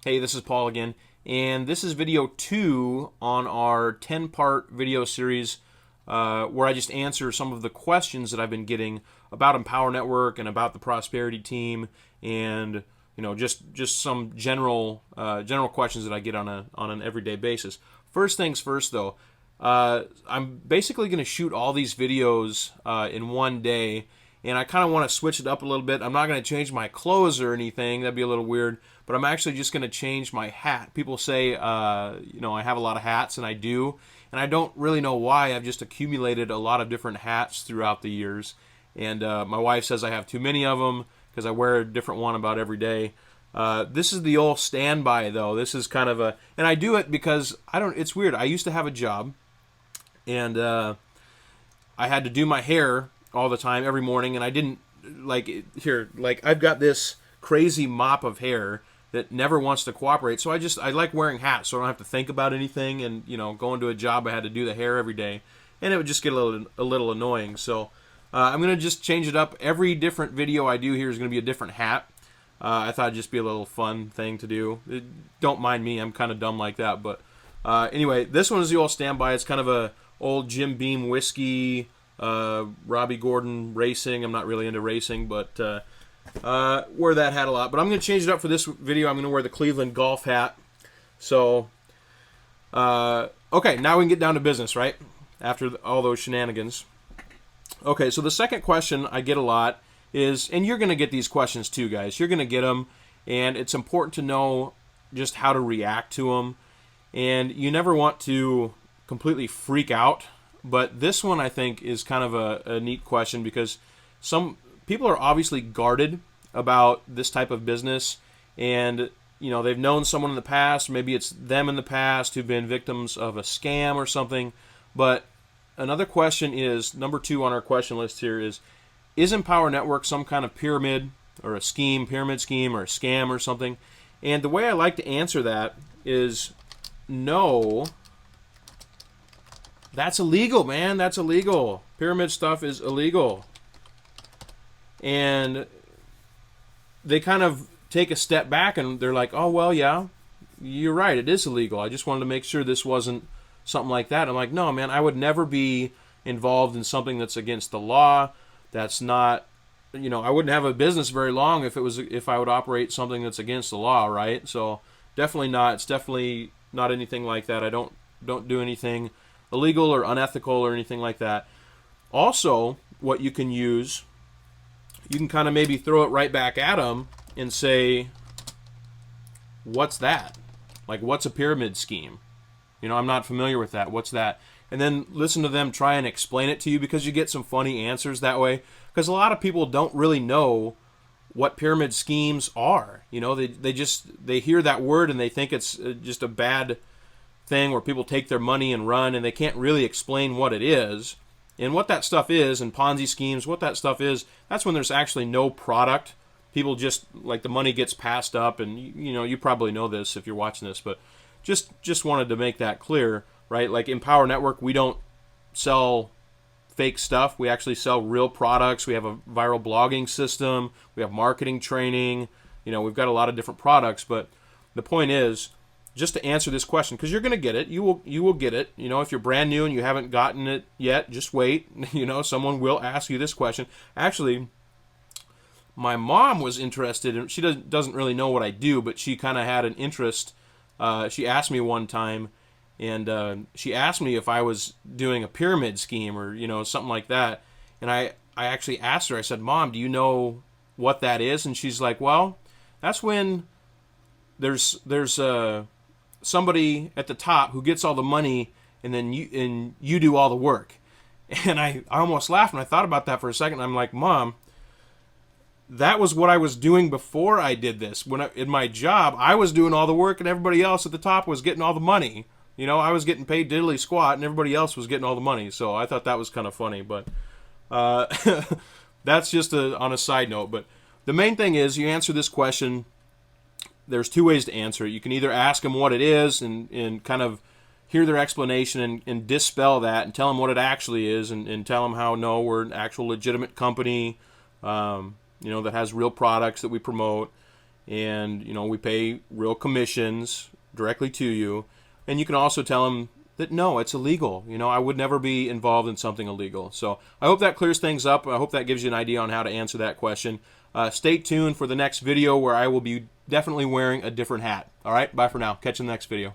Hey, this is Paul again, and this is video 2 on our 10-part video series where I just answer some of the questions that I've been getting about Empower Network and about the Prosperity Team, and just some general questions that I get on an everyday basis. First things first, though, I'm basically going to shoot all these videos in one day. And I kind of want to switch it up a little bit. I'm not going to change my clothes or anything. That'd be a little weird. But I'm actually just going to change my hat. People say, I have a lot of hats, and I do. And I don't really know why. I've just accumulated a lot of different hats throughout the years. And my wife says I have too many of them because I wear a different one about every day. This is the old standby, though. This is kind of and I do it because it's weird. I used to have a job, and I had to do my hair all the time every morning, and I didn't I've got this crazy mop of hair that never wants to cooperate, so I like wearing hats so I don't have to think about anything. And going to a job, I had to do the hair every day, and it would just get a little annoying. So I'm gonna just change it up. Every different video I do here is gonna be a different hat. I thought it'd just be a little fun thing to do. Don't mind me, I'm kind of dumb like that. But anyway, this one is the old standby. It's kind of a old Jim Beam whiskey, Robbie Gordon racing. I'm not really into racing, but wear that hat a lot. But I'm going to change it up for this video. I'm going to wear the Cleveland golf hat. So, okay, now we can get down to business, right? After all those shenanigans. Okay, so the second question I get a lot is, and you're going to get these questions too, guys. You're going to get them, and it's important to know just how to react to them. And you never want to completely freak out. But this one, I think, is kind of a neat question because some people are obviously guarded about this type of business, and they've known someone in the past, maybe it's them in the past who've been victims of a scam or something. But another question is, number 2 on our question list here is Empower Network some kind of pyramid or a pyramid scheme or a scam or something? And the way I like to answer that is no. That's illegal, man. That's illegal. Pyramid stuff is illegal. And they kind of take a step back and they're like, oh, well, yeah, you're right. It is illegal. I just wanted to make sure this wasn't something like that. I'm like, no, man, I would never be involved in something that's against the law. That's not, I wouldn't have a business very long if I would operate something that's against the law, right? So definitely not. It's definitely not anything like that. I don't do anything illegal or unethical or anything like that. Also, what you can use, you can kind of maybe throw it right back at them and say, what's that? Like, what's a pyramid scheme? I'm not familiar with that. What's that? And then listen to them try and explain it to you, because you get some funny answers that way. Because a lot of people don't really know what pyramid schemes are. They hear that word and they think it's just a bad thing where people take their money and run, and they can't really explain what it is and what that stuff is. And Ponzi schemes, what that stuff is, that's when there's actually no product. People just, like, the money gets passed up, and you probably know this if you're watching this, but just wanted to make that clear, right? Like Empower Network, we don't sell fake stuff. We actually sell real products. We have a viral blogging system. We have marketing training. We've got a lot of different products. But the point is, just to answer this question, because you're going to get it. You will get it. If you're brand new and you haven't gotten it yet, just wait. Someone will ask you this question. Actually, my mom was interested, and she doesn't really know what I do, but she kind of had an interest. She asked me one time, and she asked me if I was doing a pyramid scheme or something like that. And I actually asked her. I said, Mom, do you know what that is? And she's like, well, that's when there's somebody at the top who gets all the money, and then you do all the work. And I almost laughed when I thought about that for a second. I'm like, Mom, that was what I was doing before I did this. In my job, I was doing all the work, and everybody else at the top was getting all the money. I was getting paid diddly squat, and everybody else was getting all the money. So I thought that was kind of funny. But that's just on a side note. But the main thing is, you answer this question. There's 2 ways to answer it. You can either ask them what it is and kind of hear their explanation and dispel that and tell them what it actually is, and tell them how, no, we're an actual legitimate company, that has real products that we promote. and we pay real commissions directly to you. And you can also tell them that no, it's illegal. I would never be involved in something illegal. So I hope that clears things up. I hope that gives you an idea on how to answer that question. Stay tuned for the next video where I will be definitely wearing a different hat. All right, bye for now. Catch you in the next video.